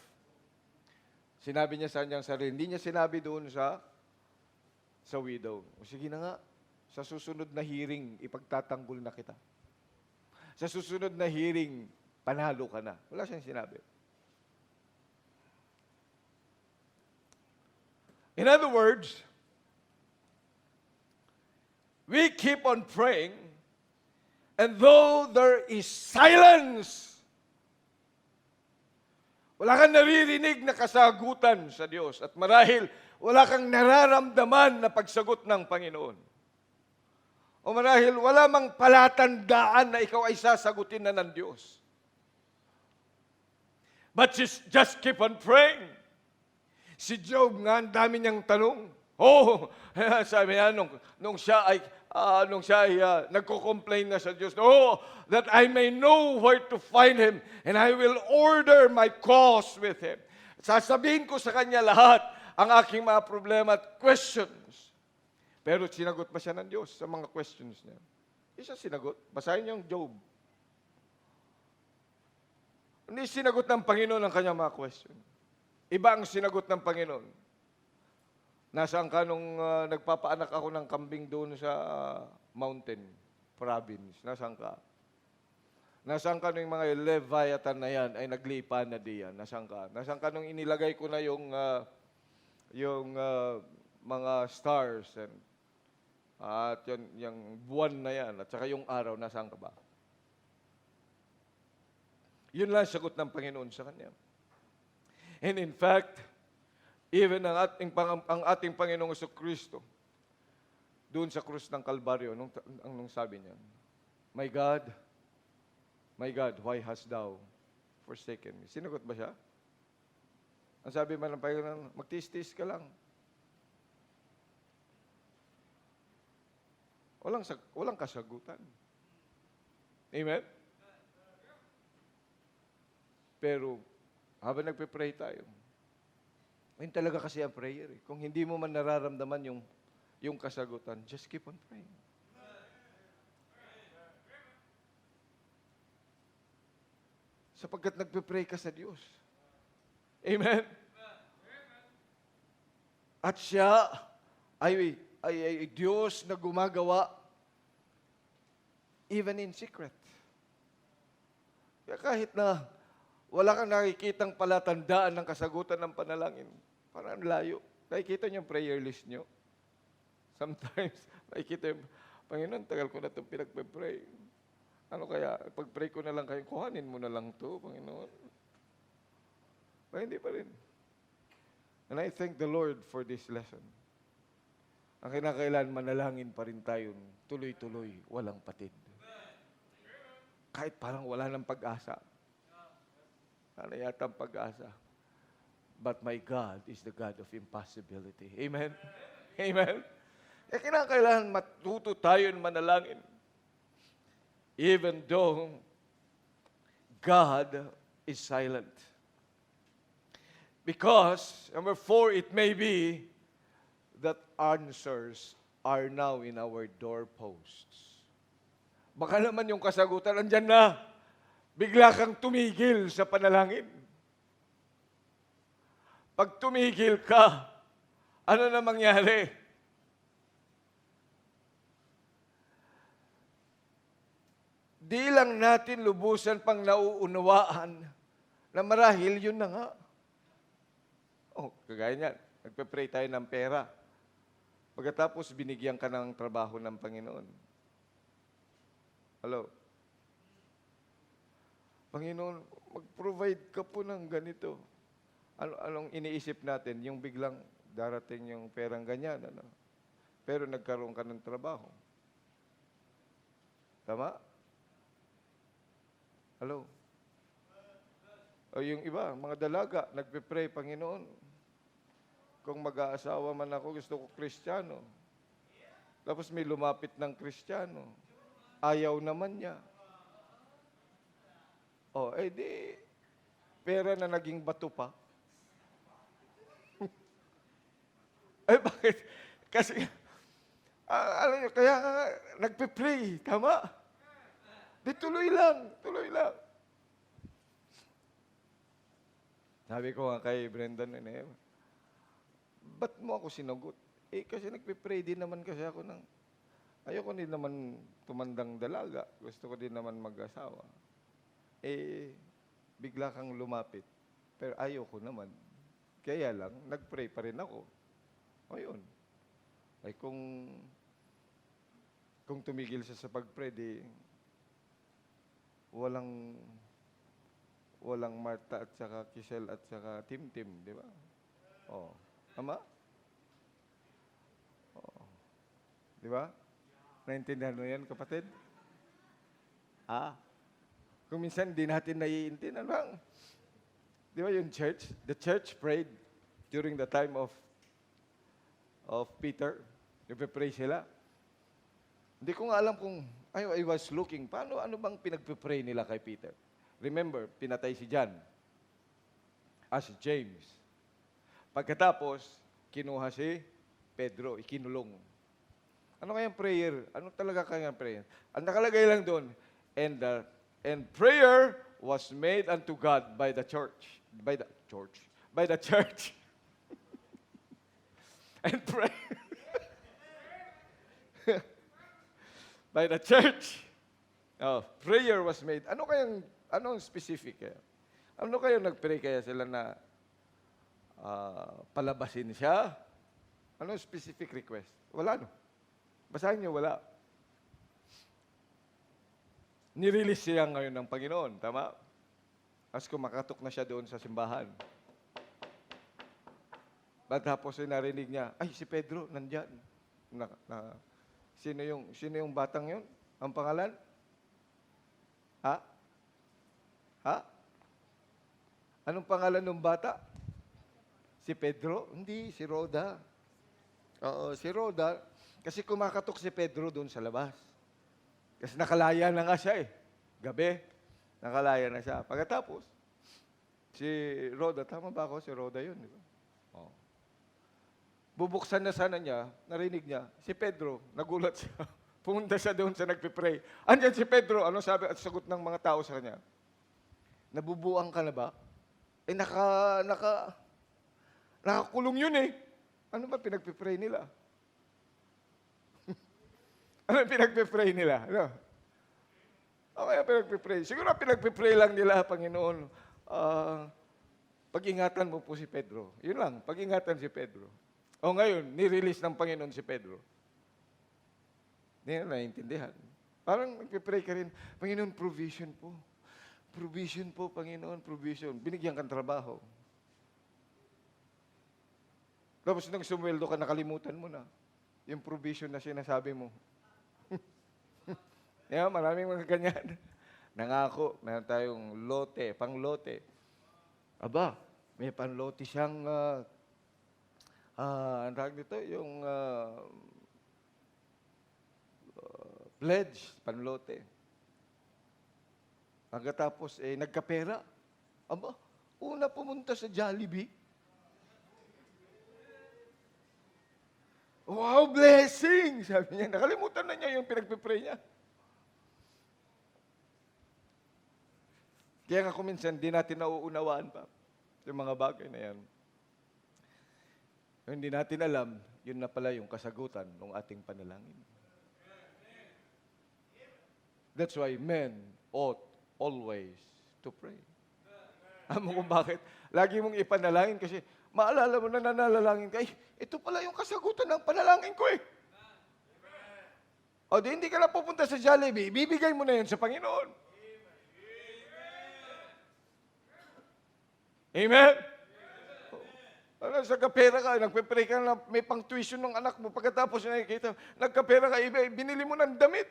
Sinabi niya sa kanyang sarili. Hindi niya sinabi doon sa widow. O sige na nga, sa susunod na hearing, ipagtatanggol na kita. Sa susunod na hearing, panalo ka na. Wala siyang sinabi. In other words, we keep on praying, and though there is silence, wala kang naririnig na kasagutan sa Diyos. At marahil, wala kang nararamdaman na pagsagot ng Panginoon. O marahil, wala mang palatandaan na ikaw ay sasagutin na ng Diyos. But just keep on praying. Si Job nga, ang dami niyang tanong. Sabi niya, nung siya ay nagko-complain na sa Diyos, that I may know where to find Him, and I will order my cause with Him. Sasabihin ko sa Kanya lahat ang aking mga problema at questions. Pero sinagot ba siya ng Diyos sa mga questions niya? Hindi siya sinagot. Basahin niyo yung Job. Hindi sinagot ng Panginoon ang kanyang mga question. Iba ang sinagot ng Panginoon. Nasaan ka nung nagpapaanak ako ng kambing doon sa mountain province? Nasaan ka? Nasaan ka nung mga Leviathan na yan ay naglipa na diyan? Nasaan ka? Nasaan ka nung inilagay ko na yung mga stars at yung buwan na yan at saka yung araw, nasaan ka ba? Yun lang sagot ng Panginoon sa kanya. And in fact, even ang ating Panginoong Jesucristo, doon sa krus ng Kalbaryo, nung sabi niya, My God, why hast thou forsaken me? Sinagot ba siya? Ang sabi man ng Panginoon, magtiis-tiis ka lang. Walang kasagutan. Amen? Pero, habang nagpe-pray tayo, yun talaga kasi ang prayer. Kung hindi mo man nararamdaman yung kasagutan, just keep on praying. Sapagkat nagpe-pray ka sa Diyos. Amen? At siya ay Diyos na gumagawa even in secret. Kaya kahit na wala kang nakikitang palatandaan ng kasagutan ng panalangin, parang layo. Nakikita niyo yung prayer list niyo? Sometimes, nakikita yung, Panginoon, tagal ko na itong pinagpe-pray. Ano kaya, pag-pray ko na lang kayo, kuhanin mo na lang ito, Panginoon. Pero hindi pa rin. And I thank the Lord for this lesson. Ang kinakailan, manalangin pa rin tayo, tuloy-tuloy, walang patid. Kahit parang wala ng pag-asa. Wala yata ang pag-asa. But my God is the God of impossibility. Amen? Amen? Eh, kinakailangan matuto tayo manalangin. Even though God is silent. Because, number 4, it may be that answers are now in our doorposts. Baka naman yung kasagutan, andyan na. Bigla kang tumigil sa panalangin. Pag tumigil ka, ano na mangyari? Di lang natin lubusan pang nauunawaan na marahil yun na nga. Oh, kagaya niyan. Nagpe-pray tayo ng pera. Pagkatapos, binigyan ka ng trabaho ng Panginoon. Hello? Panginoon, mag-provide ka po ng ganito. Anong iniisip natin? Yung biglang darating yung perang ganyan. Ano? Pero nagkaroon ka ng trabaho. Tama? Hello? O yung iba, mga dalaga, nagpe-pray, Panginoon, kung mag-aasawa man ako, gusto ko Kristiyano. Tapos may lumapit ng Kristiyano. Ayaw naman niya. O, di, pera na naging bato pa. Bakit? Kasi, alam niyo, kaya nagpe-pray, tama? Di tuloy lang, tuloy lang. Sabi ko nga kay Brendan, ba't mo ako sinagot? Kasi nagpe-pray din naman kasi ako ng, ayoko din naman tumandang dalaga. Gusto ko din naman mag-asawa. Bigla kang lumapit. Pero ayoko naman. Kaya lang, nag-pray pa rin ako. O yun. Ay kung tumigil siya sa pag-pray, di walang Martha at saka Kisel at saka Tim-Tim, di ba? Oh. Tama? Oh. Di ba? Naintindihan mo yan, kapatid? Kung minsan di natin naiintindihan, bang? Di ba yung church? The church prayed during the time of Peter. Nagpe-pray sila. Hindi ko nga alam kung, I was looking, ano bang pinagpe-pray nila kay Peter? Remember, pinatay si John. Si James. Pagkatapos, kinuha si Pedro, ikinulong. Ano kayang prayer? Ano talaga kayang prayer? Ang nakalagay lang doon, and prayer was made unto God by the church. By the church. And prayer. By the church. Prayer was made. Anong specific kaya? Ano kayo nag-pray kaya sila na palabasin siya? Anong specific request? Wala, no? Basahin niyo, wala. Nirelease siya ngayon ng Panginoon, tama? As kumakatok na siya doon sa simbahan. Tapos narinig niya, si Pedro, nandyan. Sino yung batang yun? Ang pangalan? Ha? Anong pangalan ng bata? Si Pedro? Hindi, si Rhoda. Oo, si Rhoda. Kasi kumakatok si Pedro doon sa labas. Kasi nakalaya na nga siya Gabi, nakalaya na siya. Pagkatapos, si Rhoda, tama ba ako? Si Rhoda yun, di ba? Oo. Bubuksan na sana niya, narinig niya, si Pedro, nagulat siya. Pumunta siya doon sa nagpipray. Andyan si Pedro, ano sabi at sagot ng mga tao sa kanya? Nabubuang ka na ba? Nakakulong yun Ano ba pinagpipray nila? Ano pinagpipray nila? Ano? Kaya pinagpipray. Siguro pinagpipray lang nila, Panginoon, pag-ingatan mo po si Pedro. Yun lang, pag-ingatan si Pedro. O ngayon, nirelease ng Panginoon si Pedro. Hindi na naiintindihan. Parang nagpipray ka rin, Panginoon, provision po. Provision po, Panginoon, provision. Binigyan kang trabaho. Tapos nung sumweldo ka, nakalimutan mo na yung provision na sinasabi mo. Yeah, maraming mga ganyan. Nangako, meron tayong lote, pang-lote. Aba, may pang-lote siyang, ang tawag dito, yung pledge, pang-lote. Pagkatapos, nagkapera. Aba, una pumunta sa Jollibee. Wow, blessing! Sabi niya, nakalimutan na niya yung pinagpipray niya. Kaya nga kung minsan, di natin nauunawaan pa yung mga bagay na yan. Hindi natin alam, yun na pala yung kasagutan ng ating panalangin. That's why men ought always to pray. Alam mo kung bakit? Lagi mong ipanalangin kasi maalala mo na nanalangin ka, ito pala yung kasagutan ng panalangin ko eh. O di hindi ka na pupunta sa Jollibee, bibigay mo na yun sa Panginoon. Amen? Ano, sa kapera ka, nagpe-pray ka na may pang-tuition ng anak mo, pagkatapos nakikita, nagkapera ka, binili mo ng damit.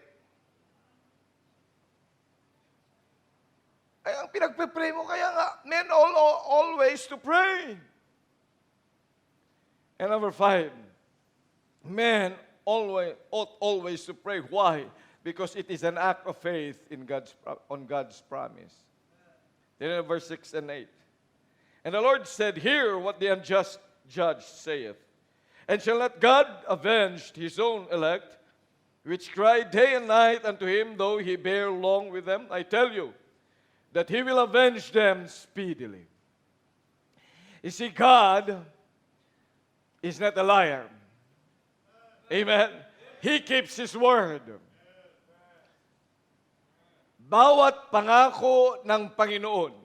Ay, ang pinagpe-pray mo, kaya nga, men always to pray. And number 5, men ought always to pray. Why? Because it is an act of faith on God's promise. Then verse 6 and 8. And the Lord said, hear what the unjust judge saith. And shall not God avenge his own elect, which cry day and night unto him, though he bear long with them? I tell you, that he will avenge them speedily. You see, God is not a liar. Amen? He keeps His word. Bawat pangako ng Panginoon,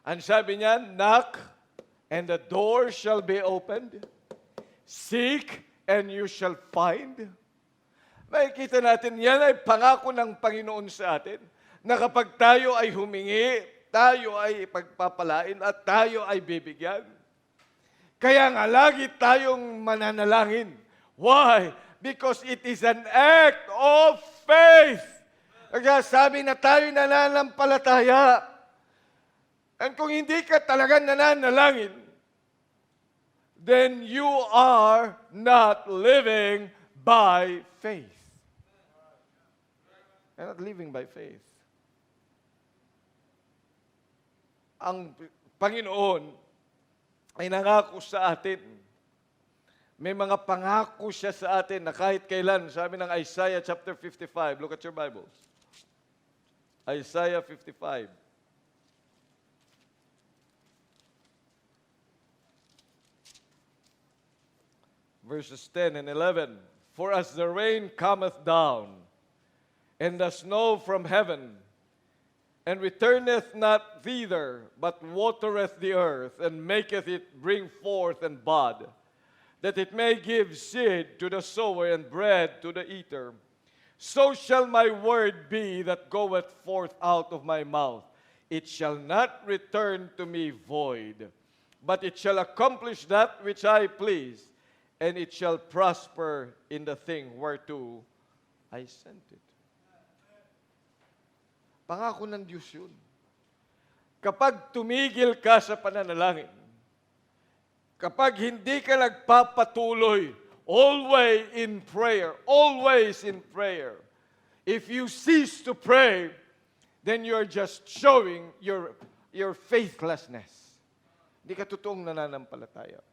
ang sabi niya, knock, and the door shall be opened. Seek, and you shall find. Makikita natin, yan ay pangako ng Panginoon sa atin, na kapag tayo ay humingi, tayo ay pagpapalain, at tayo ay bibigyan. Kaya nga, lagi tayong mananalangin. Why? Because it is an act of faith. Kaya sabi na tayo nananampalataya. And kung hindi ka talaga nananalangin, then you are not living by faith. You're not living by faith. Ang Panginoon ay nangako sa atin. May mga pangako siya sa atin na kahit kailan, sabi ng Isaiah chapter 55. Look at your Bibles. Isaiah 55. Verses 10 and 11. For as the rain cometh down, and the snow from heaven, and returneth not thither, but watereth the earth, and maketh it bring forth and bud, that it may give seed to the sower and bread to the eater, so shall my word be that goeth forth out of my mouth. It shall not return to me void, but it shall accomplish that which I please, and it shall prosper in the thing whereto I sent it. Pangako ng Diyos yun. Kapag tumigil ka sa pananalangin, kapag hindi ka nagpapatuloy, always in prayer, if you cease to pray, then you're just showing your faithlessness. Hindi ka totoong nananampalataya.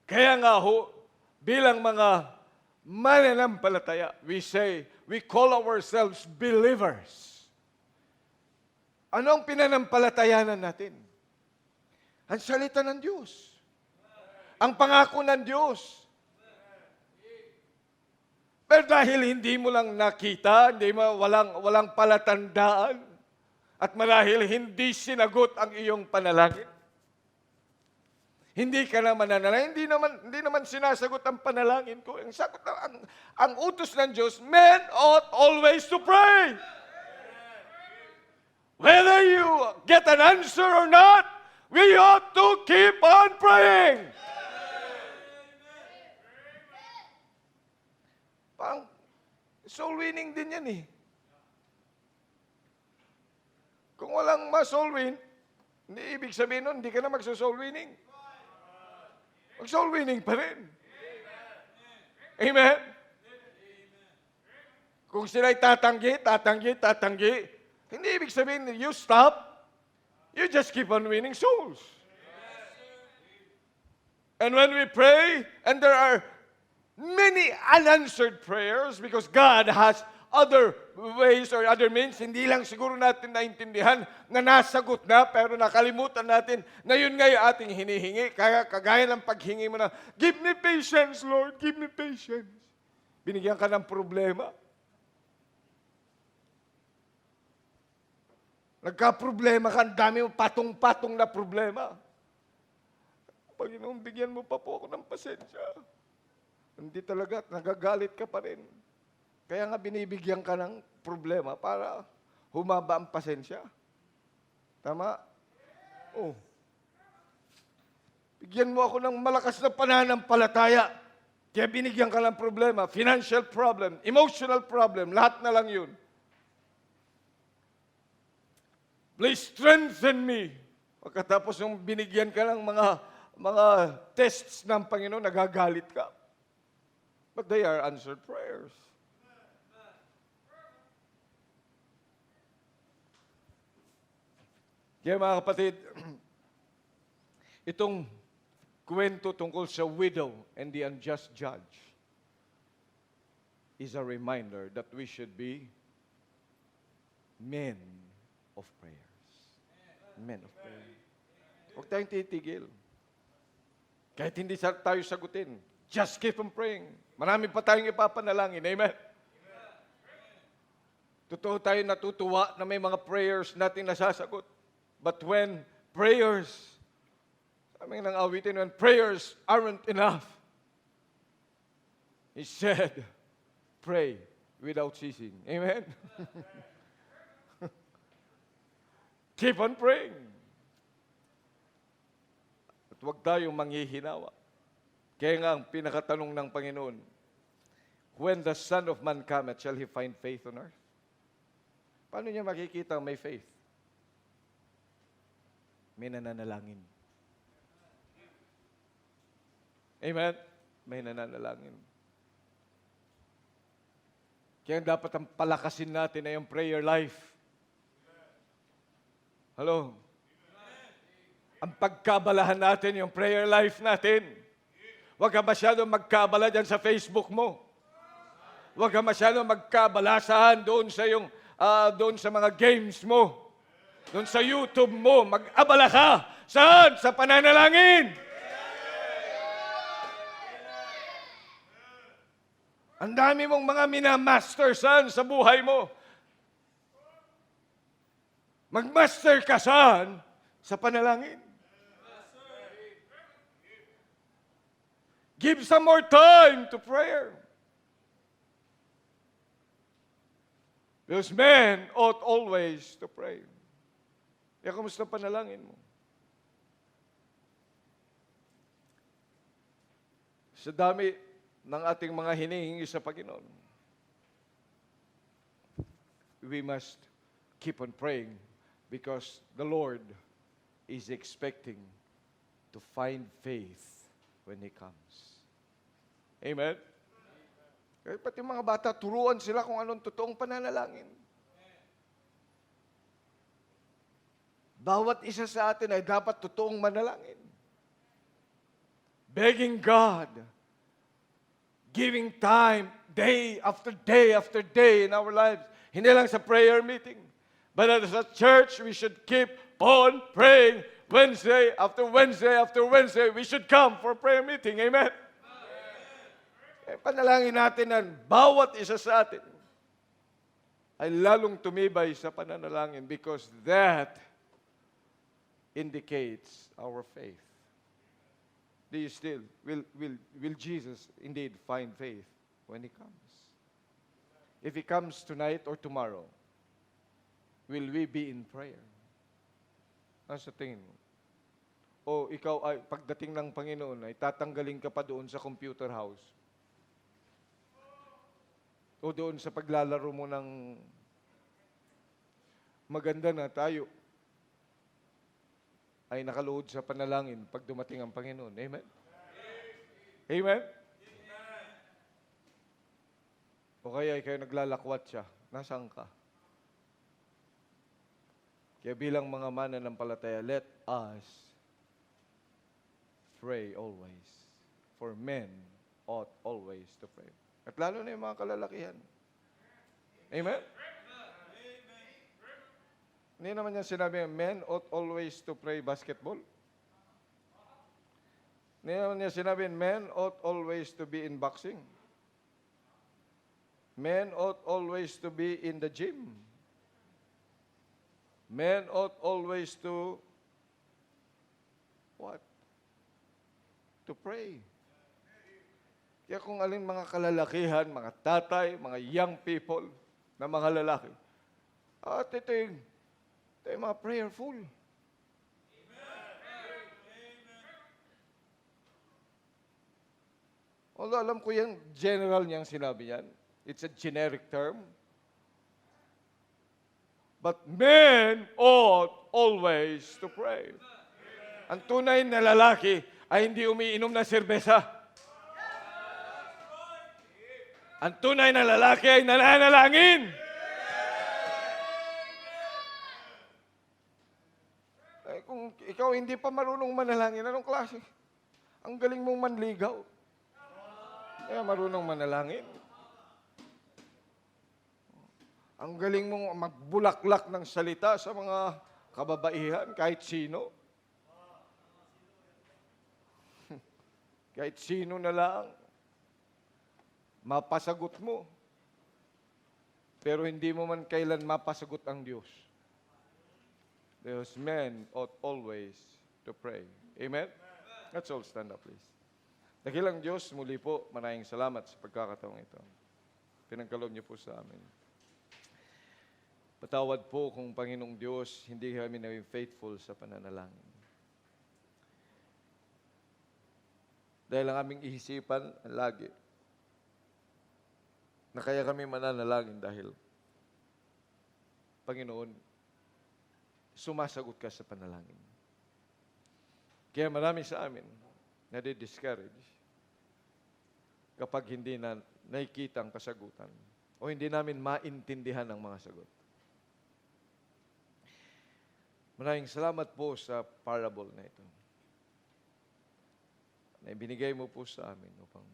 Kaya nga ho, bilang mga mananampalataya, we call ourselves believers. Ano ang pinanampalatayanan natin? Ang salita ng Diyos. Ang pangako ng Diyos. Pero dahil hindi mo lang nakita, walang palatandaan, at marahil hindi sinagot ang iyong panalangin, hindi ka na mananalangin, hindi naman sinasagot ang panalangin ko. Ang utos ng Diyos, men ought always to pray. Whether you get an answer or not, we ought to keep on praying. Soul winning din yan eh. Kung walang ma-soul win, hindi ibig sabihin nun, hindi ka na magso-soul winning. Mag-soul winning pa rin. Amen? Kung sila'y tatanggi, hindi ibig sabihin, you stop, you just keep on winning souls. And when we pray, and there are many unanswered prayers because God has other ways or other means, hindi lang siguro natin naintindihan na nasagot na, pero nakalimutan natin na yun nga yung ating hinihingi. Kaya kagaya ng paghingi mo na, give me patience, Lord, give me patience. Binigyan ka ng problema. Nagka-problema ka, ang dami mo patong-patong na problema. Panginoon, bigyan mo pa po ako ng pasensya. Hindi talaga, nagagalit ka pa rin. Kaya nga binibigyan ka ng problema para humaba ang pasensya. Tama? Oh. Bigyan mo ako ng malakas na pananampalataya. Kaya binigyan ka ng problema. Financial problem, emotional problem, lahat na lang yun. Please strengthen me. Pagkatapos yung binigyan ka ng mga tests ng Panginoon, nagagalit ka. But they are answered prayers. Kaya mga kapatid, itong kwento tungkol sa widow and the unjust judge is a reminder that we should be men of prayers. Men of prayer. Huwag tayong titigil. Kahit hindi tayo sagutin, just keep on praying. Marami pa tayong ipapanalangin. Amen? Totoo tayo natutuwa na may mga prayers natin nasasagot. But when prayers, sabi ng awitin, when prayers aren't enough, He said, pray without ceasing. Amen? Keep on praying. At huwag tayong manghihinawa. Kaya nga ang pinakatanong ng Panginoon, when the Son of Man cometh, shall He find faith on earth? Paano niya makikita may faith? May nananalangin. Amen? May nananalangin. Kaya dapat ang palakasin natin ay yung prayer life. Hello? Ang pagkabalahan natin, yung prayer life natin. Huwag ka masyadong magkabala dyan sa Facebook mo. Huwag ka masyadong magkabala saan doon sa mga games mo. Doon sa YouTube mo, mag-abala ka. Saan? Sa pananalangin. Ang dami mong mga minamaster saan sa buhay mo. Mag-master ka saan? Sa panalangin. Give some more time to prayer. Because men ought always to pray. Kaya kamusta panalangin mo? Sa dami ng ating mga hinihingi sa Panginoon, we must keep on praying because the Lord is expecting to find faith when He comes. Amen? Kaya pati mga bata, turuan sila kung anong totoong pananalangin. Bawat isa sa atin ay dapat totoong manalangin. Begging God, giving time, day after day in our lives. Hindi lang sa prayer meeting. But as a church, we should keep on praying. Wednesday after Wednesday after Wednesday, we should come for prayer meeting. Amen? Panalangin natin na bawat isa sa atin ay lalong tumibay sa pananalangin because that indicates our faith. Do you still, will Jesus indeed find faith when He comes? If He comes tonight or tomorrow, will we be in prayer? Ano sa tingin mo? O ikaw ay, pagdating ng Panginoon, ay tatanggalin ka pa doon sa computer house. O doon sa paglalaro mo ng maganda na tayo ay nakaluhod sa panalangin pag dumating ang Panginoon. Amen? Amen? O kaya kayo naglalakwat siya. Nasaan ka? Kaya bilang mga mananampalataya, let us pray always. For men ought always to pray. At lalo na yung mga kalalakihan. Amen? Hindi naman niya sinabi, men ought always to pray basketball. Hindi naman niya sinabi, men ought always to be in boxing. Men ought always to be in the gym. Men ought always to what? To pray. Kaya kung alin mga kalalakihan, mga tatay, mga young people, na mga lalaki, at ito yung mga prayerful. Although alam ko yung general niyang sinabi yan. It's a generic term. But men ought always to pray. Ang tunay na lalaki ay hindi umiinom na serbesa. Ang tunay na lalaki ay nananalangin. Ay, kung ikaw hindi pa marunong manalangin, anong klase? Ang galing mong manligaw. Kaya marunong manalangin. Ang galing mong magbulaklak ng salita sa mga kababaihan, kahit sino. Kahit sino na lang. Mapasagot mo. Pero hindi mo man kailan mapasagot ang Diyos. Because men ought always to pray. Amen? Let's all stand up, please. Dakilang Diyos, muli po, maraming salamat sa pagkakataong ito. Pinagkaloob niyo po sa amin. Patawad po kung Panginoong Diyos, hindi kami naging faithful sa pananalangin. Dahil ang aming ihisipan lagi na kaya kami mananalangin dahil, Panginoon, sumasagot ka sa panalangin. Kaya marami sa amin nadi-discourage kapag hindi na nakikita ang kasagutan o hindi namin maintindihan ang mga sagot. Maraming salamat po sa parable na ito na ibinigay mo po sa amin upang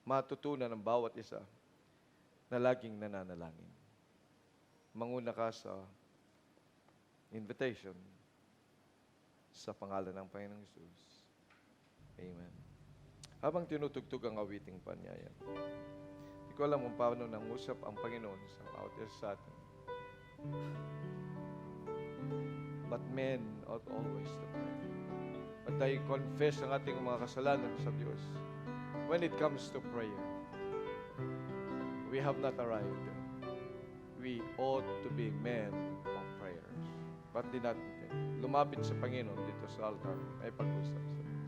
matutunan ng bawat isa na laging nananalangin. Manguna ka sa invitation sa pangalan ng Panginoong Jesus. Amen. Habang tinutugtog ang awiting panyayan, hindi ko alam kung paano nangusap ang Panginoon sa bawat isa sa atin. But men ought always to pray. But I confess ang ating mga kasalanan sa Diyos. When it comes to prayer, we have not arrived. We ought to be men of prayers. But di natin lumapit sa Panginoon dito sa altar ay pag-usap sa Diyos.